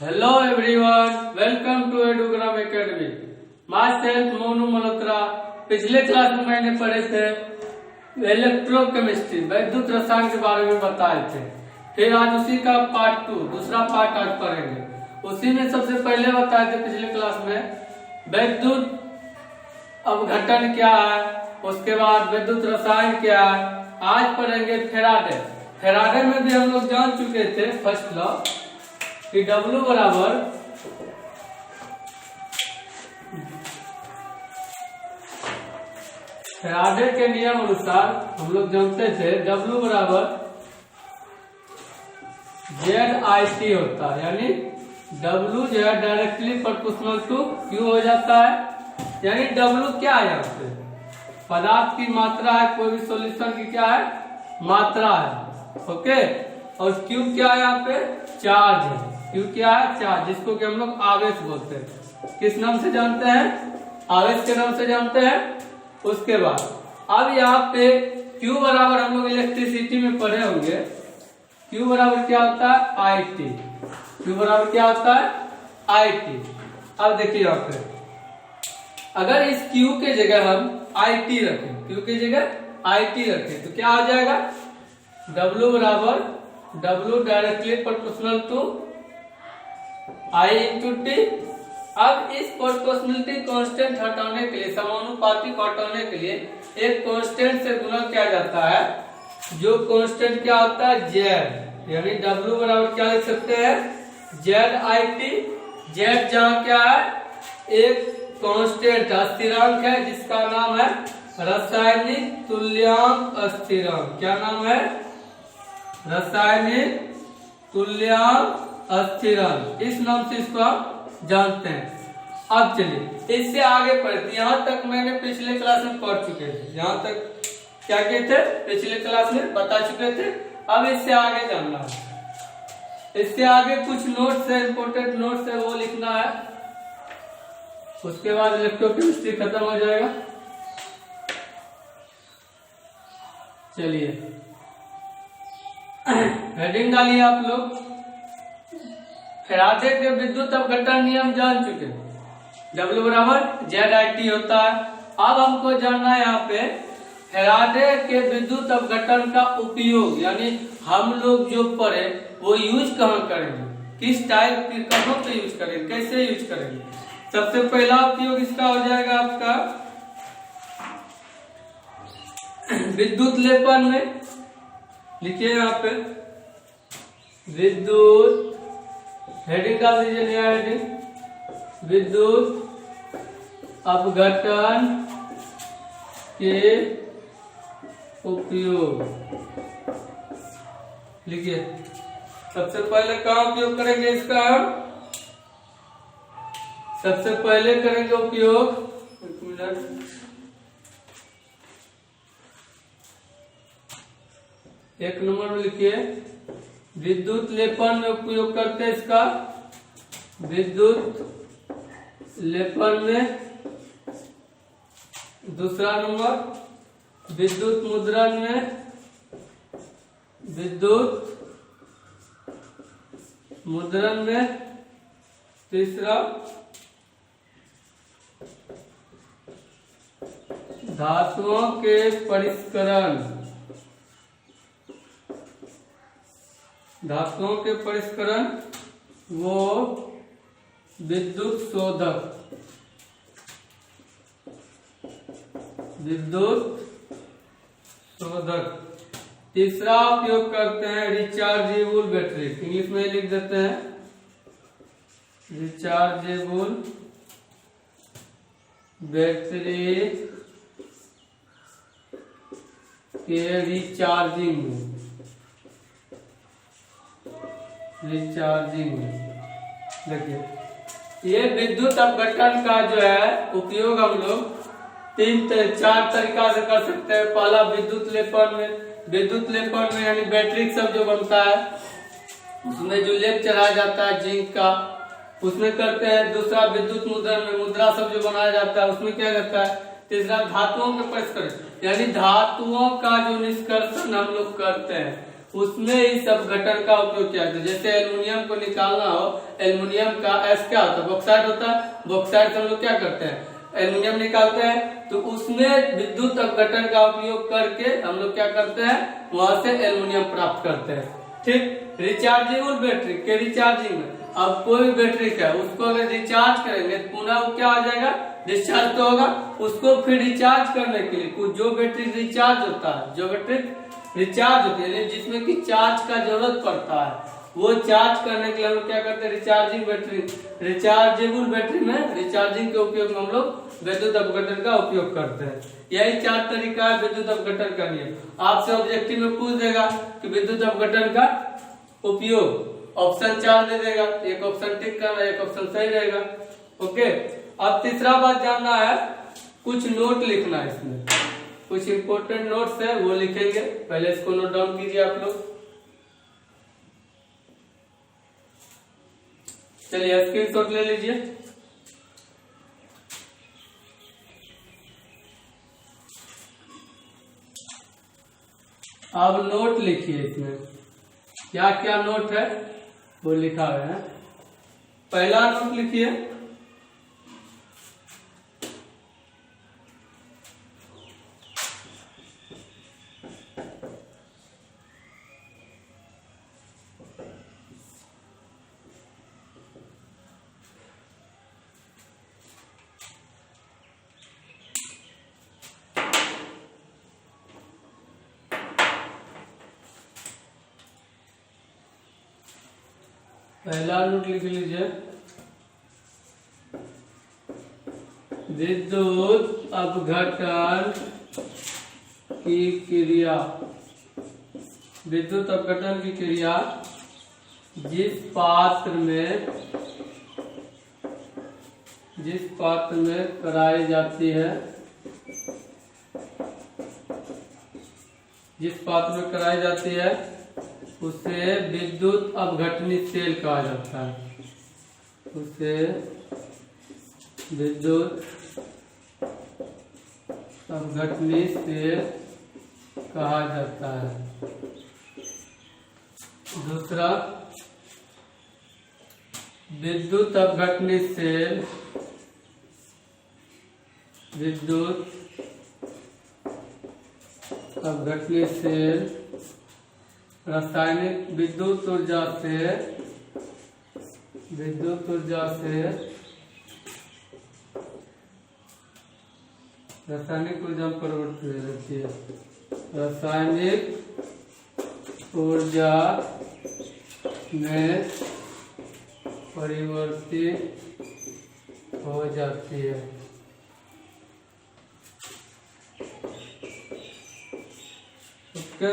Hello everyone, welcome to Edugram Academy. Myself Monu Malhotra. पिछले class में मैंने पढ़े थे इलेक्ट्रोकेमिस्ट्री, वैद्युत रसायन के बारे में बताए थे। फिर आज उसी का पार्ट 2, दूसरा पार्ट आज पढ़ेंगे। उसी में सबसे पहले बताए थे पिछले क्लास में वैद्युत अपघटन क्या है, उसके बाद वैद्युत रसायन क्या है। आज पढ़ेंगे फेराडे। फेराडे में भी हम लोग जान चुके थे फर्स्ट लॉ कि W बराबर फेराडे के नियम अनुसार हम लोग जानते थे W बराबर ZIT होता है, यानी W जो है डायरेक्टली प्रोपोर्शनल टू Q हो जाता है। यानी W क्या है, यहाँ पे पदार्थ की मात्रा है, कोई भी सॉल्यूशन की क्या है, मात्रा है। ओके, और Q क्या है, यहाँ पे चार्ज है। Q क्या है, चार्ज, जिसको कि हम लोग आवेश बोलते हैं। किस नाम से जानते हैं, आवेश के नाम से जानते हैं। उसके बाद अब यहाँ पे Q बराबर हम लोग इलेक्ट्रिसिटी में पढ़े होंगे, Q बराबर क्या होता है, IT। Q बराबर क्या होता है, IT। अब देखिए यहाँ पे अगर इस Q के जगह हम IT रखें, Q के जगह IT रखें तो क्या हो जाएगा, W बराबर W directly proportional to I into T. अब इस प्रोपोर्शनलिटी कांस्टेंट हटाने के लिए, समानुपाती को हटाने के लिए एक कांस्टेंट से गुणा किया जाता है, जो कांस्टेंट क्या होता है, Z। यानी W बराबर क्या लिख सकते हैं, ZIT। Z जहाँ क्या है, एक कांस्टेंट स्थिरांक है जिसका नाम है रासायनिक तुल्यांक स्थिरांक। क्या नाम है, रासायनिक तुल्यांक स्थिरांक, इस नाम से इसको आप जानते हैं। अब चलिए इससे आगे पढ़ते। यहाँ तक मैंने पिछले क्लास में पढ़ चुके थे, यहाँ तक क्या किए थे, पिछले क्लास में बता चुके थे। अब इससे आगे जानना है, इससे आगे कुछ नोट्स है, इंपोर्टेंट नोट्स है, वो लिखना है। उसके बाद इलेक्ट्रोकेमिस्ट्री खत्म हो जाएगा। चलिए हेडिंग डालिए आप लोग। फेराडे के विद्युत अपघटन नियम जान चुके, W बराबर ZIT होता है। अब हमको जानना है यहाँ पे फेराडे के विद्युत अपघटन का उपयोग, यानी हम लोग जो पढ़े वो यूज कहाँ करेंगे, किस टाइप के कहाँ पे यूज करेंगे, कैसे यूज करेंगे। सबसे पहला उपयोग इसका हो जाएगा आपका विद्युत लेपन में। लिखिए यहाँ पे विद्युत, हेडिंग डाल दीजिए, नया हेडिंग, विद्युत अपघटन के उपयोग। लिखिए सबसे पहले कहाँ उपयोग करेंगे इसका, सबसे पहले करेंगे उपयोग, एक मिनट, एक नंबर में लिखिए विद्युत लेपन में उपयोग करते हैं इसका, विद्युत लेपन में। दूसरा नंबर विद्युत मुद्रण में, विद्युत मुद्रण में। तीसरा धातुओं के परिष्करण, धातुओं के परिष्करण, वो विद्युत शोधक, विद्युत शोधक। तीसरा उपयोग करते हैं रिचार्जेबल बैटरी, इंग्लिश में लिख देते हैं रिचार्जेबल बैटरी के रिचार्जिंग में, रिचार्जिंग। देखिए ये विद्युत अपघटन का जो है उपयोग हम लोग 3-4 तरीका से कर सकते हैं। पहला विद्युत लेपन में, विद्युत लेपन में यानी बैटरी सब जो बनता है उसमें जो लेप चढ़ाया जाता है जिंक का, उसमें करते हैं। दूसरा विद्युत मुद्रण में मुद्रा सब जो बनाया जाता है उसमें क्या करता है। तीसरा धातुओं के परिष्करण, यानी धातुओं का जो निष्कर्षण हम लोग करते हैं उसमें इस अपघटन का उपयोग किया जाता है। जैसे एल्युमिनियम को निकालना हो, एल्युमिनियम का एस क्या होता है, बॉक्साइड होता है। बॉक्साइड से हम लोग क्या करते हैं, एल्युमिनियम निकालते हैं, तो उसमें विद्युत अपघटन का उपयोग करके हम लोग क्या करते हैं, वहां से एल्युमिनियम प्राप्त करते हैं। ठीक, रिचार्जेबल बैटरी के रिचार्जिंग में अब कोई भी बैटरी का उसको अगर रिचार्ज करेंगे तो पुनः वो क्या हो जाएगा, डिस्चार्ज तो होगा। उसको फिर रिचार्ज करने के लिए कुछ जो बैटरी रिचार्ज होता है, जो बैटरी रिचार्ज होती है जिसमें कि चार्ज का जरूरत पड़ता है, वो चार्ज करने के लिए हम लोग क्या करते हैं, रिचार्जिंग बैटरी, रिचार्जेबल बैटरी में रिचार्जिंग के उपयोग में हम लोग विद्युत अपघटन का उपयोग करते हैं। यही 4 तरीका है विद्युत अपघटन का नियम। आपसे ऑब्जेक्टिव में पूछ देगा कि विद्युत अपघटन का उपयोग, ऑप्शन 4 दे देगा, एक ऑप्शन टिक करना, एक ऑप्शन सही रहेगा। ओके, अब तीसरा बात जानना है, कुछ नोट लिखना है। इसमें कुछ इंपोर्टेंट नोट्स है वो लिखेंगे, पहले इसको नोट डाउन कीजिए आप लोग। चलिए स्क्रीनशॉट ले लीजिए। अब नोट लिखिए, इसमें क्या क्या नोट है वो लिखा हुआ है। पहला नोट लिखिए, पहला नोट लिख लीजिए, विद्युत अपघटन की क्रिया। विद्युत अपघटन की क्रिया जिस पात्र में कराई जाती है, जिस पात्र में कराई जाती है उसे विद्युत अपघटनी सेल कहा जाता है। उसे विद्युत अपघटनी सेल कहा जाता है। दूसरा, विद्युत अपघटनी सेल रासायनिक विद्युत ऊर्जा से रासायनिक ऊर्जा में परिवर्तित हो जाती है। रासायनिक ऊर्जा में परिवर्तित हो जाती है। ओके,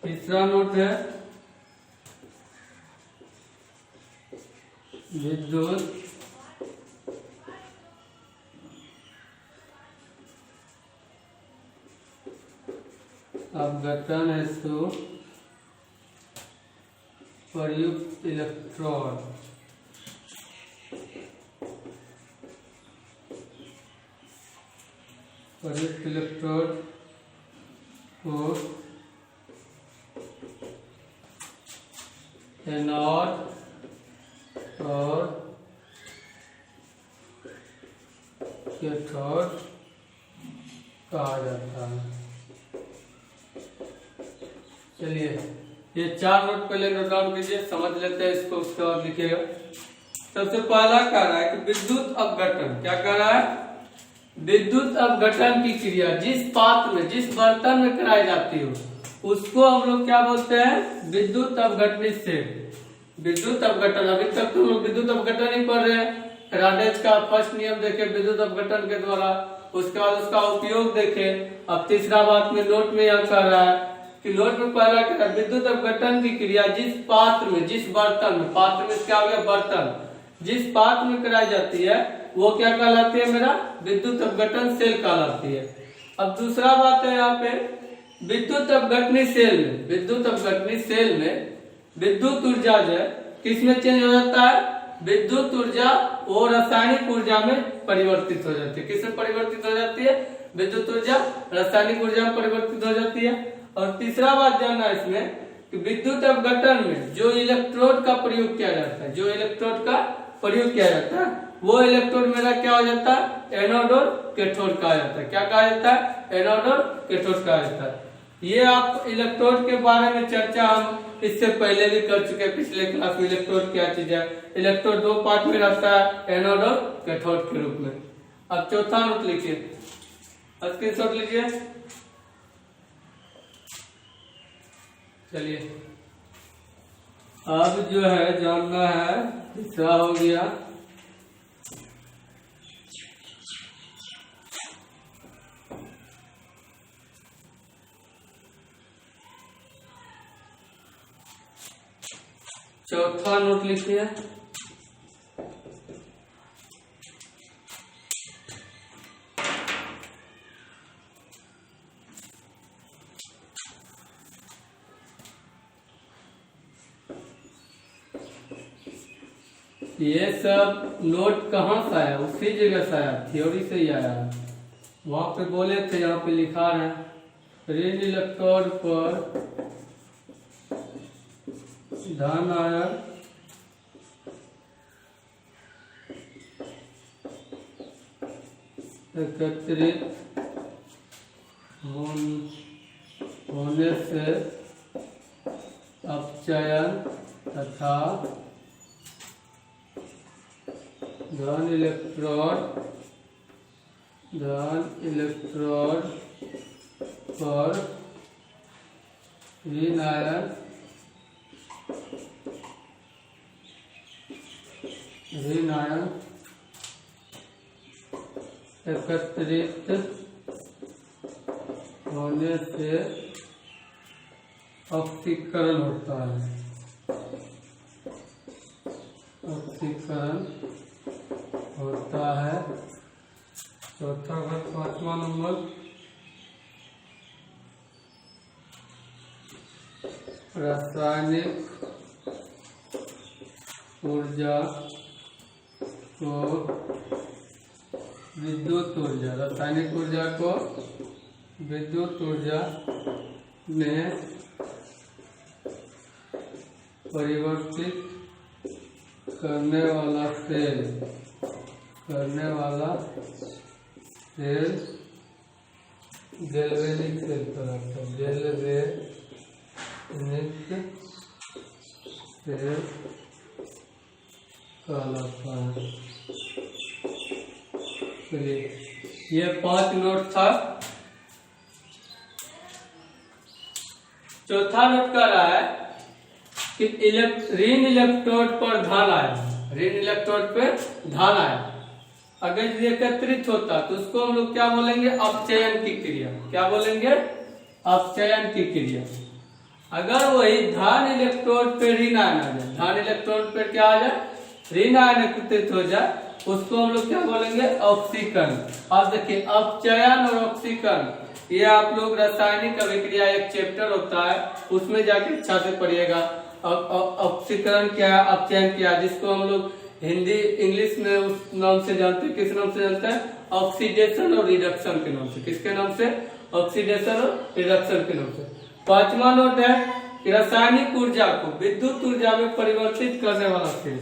तीसरा नोट है, विद्युत अपघटन हेतु प्रयुक्त इलेक्ट्रोड। प्रयुक्त इलेक्ट्रोड को एनोड और कैथोड कहा जाता है। चलिए ये 4 नोट पहले नोट डाउन कीजिए, समझ लेते हैं इसको, उसके बाद लिखिएगा। सबसे पहला कह रहा है कि विद्युत अपघटन, क्या कह रहा है, विद्युत अपघटन की क्रिया जिस पात्र में, जिस बर्तन में कराई जाती हो उसको हम लोग क्या बोलते हैं, विद्युत अपघटनी सेल। विद्युत अपघटन, अभी तक तो हम लोग विद्युत अपघटन ही पढ़ रहे हैं। राडेज का फर्स्ट नियम देखे विद्युत अपघटन के द्वारा, उसके बाद उसका उपयोग देखे। अब तीसरा बात में नोट में यह कह रहा है कि नोट में पहला कह रहा है विद्युत अपघटन की क्रिया जिस पात्र में, जिस बर्तन में, पात्र में क्या हो गया, बर्तन, जिस पात्र में कराई जाती है वो क्या कहलाती है, मेरा विद्युत अपघटन सेल कहलाती है। अब दूसरा बात है यहाँ पे, विद्युत अपघटनी सेल में, विद्युत अपघटनी सेल में विद्युत ऊर्जा जो है किसमें चेंज हो जाता है, विद्युत ऊर्जा और रासायनिक ऊर्जा में परिवर्तित हो जाती है। किसमें परिवर्तित हो जाती है, विद्युत ऊर्जा रासायनिक ऊर्जा में परिवर्तित हो जाती है। और तीसरा बात जानना है इसमें कि विद्युत अपघटन में जो इलेक्ट्रोड का प्रयोग किया जाता है, जो इलेक्ट्रोड का प्रयोग किया जाता है, वो इलेक्ट्रोड मेरा क्या हो जाता है, एनोड और कैथोड कहा जाता है। क्या कहा जाता है, एनोड और कैथोड कहा जाता है। ये आप इलेक्ट्रोड के बारे में चर्चा हम इससे पहले भी कर चुके हैं पिछले क्लास में। इलेक्ट्रोड क्या चीज है, इलेक्ट्रोड दो पार्ट में रहता है, एनोड और कैथोड के रूप में। अब चौथा नोट लिखिए, स्क्रीनशॉट लीजिए। चलिए अब जो है जानना है, तीसरा हो गया चौथा नोट लिखिए, ये सब नोट कहाँ से आया, उसी जगह से आया, थ्योरी से ही आया। वहां पे बोले थे, यहाँ पे लिखा है ऋण इलेक्ट्रोड पर धन आयन एकत्रित होने से अपचयन तथा धन इलेक्ट्रोड पर ऋण आयन एकत्रित होने से ऑक्सीकरण होता है। ऑक्सीकरण होता है। चौथा और पांचवा नंबर, रासायनिक ऊर्जा को विद्युत ऊर्जा, रासायनिक ऊर्जा को विद्युत ऊर्जा में परिवर्तित करने वाला सेल गैल्वेनिक सेल कहलाता है। गैल्वेनिक सेल कहलाता है। चलिए ये 5 नोट था। चौथा नोट कर रहा है कि ऋण इलेक्ट्रोड पर धन आया, ऋण इलेक्ट्रोड पे धन आया, अगर एकत्रित होता तो उसको हम लोग क्या बोलेंगे, अपचयन की क्रिया। क्या बोलेंगे, अपचयन की क्रिया। अगर वही धन इलेक्ट्रोड पे ऋण आयन आ जाए, धन इलेक्ट्रोड पे क्या आ जाए, ऋण आयन एकत्रित हो जाए, उसको हम लोग क्या बोलेंगे, ऑक्सीकरण। अब देखिए अपचयन और ऑक्सीकरण, ये आप लोग रासायनिक अभिक्रिया एक चैप्टर होता है, उसमें जाके अच्छा से पढ़िएगा। ऑक्सीकरण क्या है, अपचयन क्या है, जिसको हम लोग हिंदी इंग्लिश में उस नाम से जानते हैं। किस नाम से जानते हैं, ऑक्सीडेशन और रिडक्शन के नाम से। किसके नाम से, ऑक्सीडेशन और रिडक्शन के नाम से। पांचवा नोट है कि रासायनिक ऊर्जा को विद्युत ऊर्जा में परिवर्तित करने वाला सेल।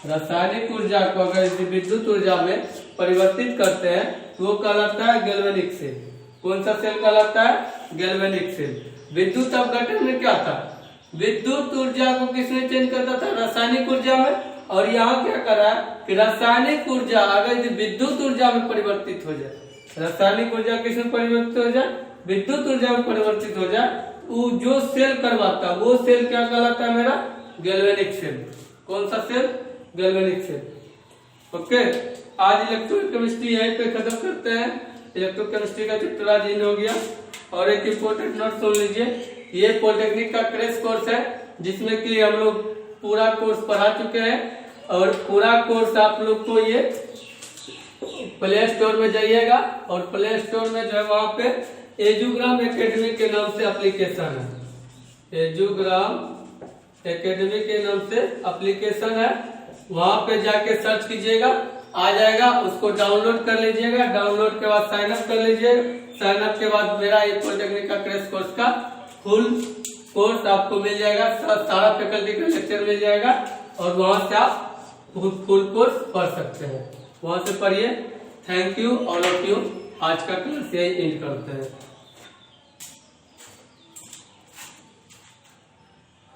रासायनिक ऊर्जा को अगर विद्युत ऊर्जा में परिवर्तित करते हैं तो वो कहलाता है गैल्वेनिक सेल। कौन सा सेल कहलाता है, गैल्वेनिक सेल। विद्युत अपघटन में क्या था, विद्युत ऊर्जा को किसने चेंज करता था, रासायनिक ऊर्जा में। और यहाँ क्या करा कि रासायनिक ऊर्जा अगर विद्युत ऊर्जा में परिवर्तित हो जाए, रासायनिक ऊर्जा किसमें परिवर्तित हो जाए, विद्युत ऊर्जा में परिवर्तित हो जाए, वो जो सेल करवाता वो सेल क्या कहलाता है मेरा, गैल्वेनिक सेल। कौन सा सेल, गैल्वेनिक सेल। ओके, आज इलेक्ट्रोकेमिस्ट्री यहीं पे खत्म करते हैं। इलेक्ट्रोकेमिस्ट्री का चैप्टर आज इन हो गया। और एक इम्पोर्टेंट नोट सुन लीजिए, ये पॉलिटेक्निक का क्रैश कोर्स है जिसमें कि हम लोग पूरा कोर्स पढ़ा चुके हैं। और पूरा कोर्स आप लोग को ये प्ले स्टोर में जाइएगा और प्ले स्टोर में जो है वहां पे एजुग्राम एकेडमी के नाम से एप्लीकेशन है। एजुग्राम एकेडमी के नाम से एप्लीकेशन है, वहां पे जाके सर्च कीजिएगा, आ जाएगा, उसको डाउनलोड कर लीजिएगा। डाउनलोड के बाद साइन अप कर लीजिए। साइन अप के बाद मेरा ये पॉलिटेक्निक का क्रैश कोर्स का फुल कोर्स आपको मिल जाएगा, सारा फैकल्टी का लेक्चर मिल जाएगा और वहां से आप फुल कोर्स पढ़ सकते हैं, वहां से पढ़िए। Thank you all of you. आज का क्लास यही एंड करते हैं।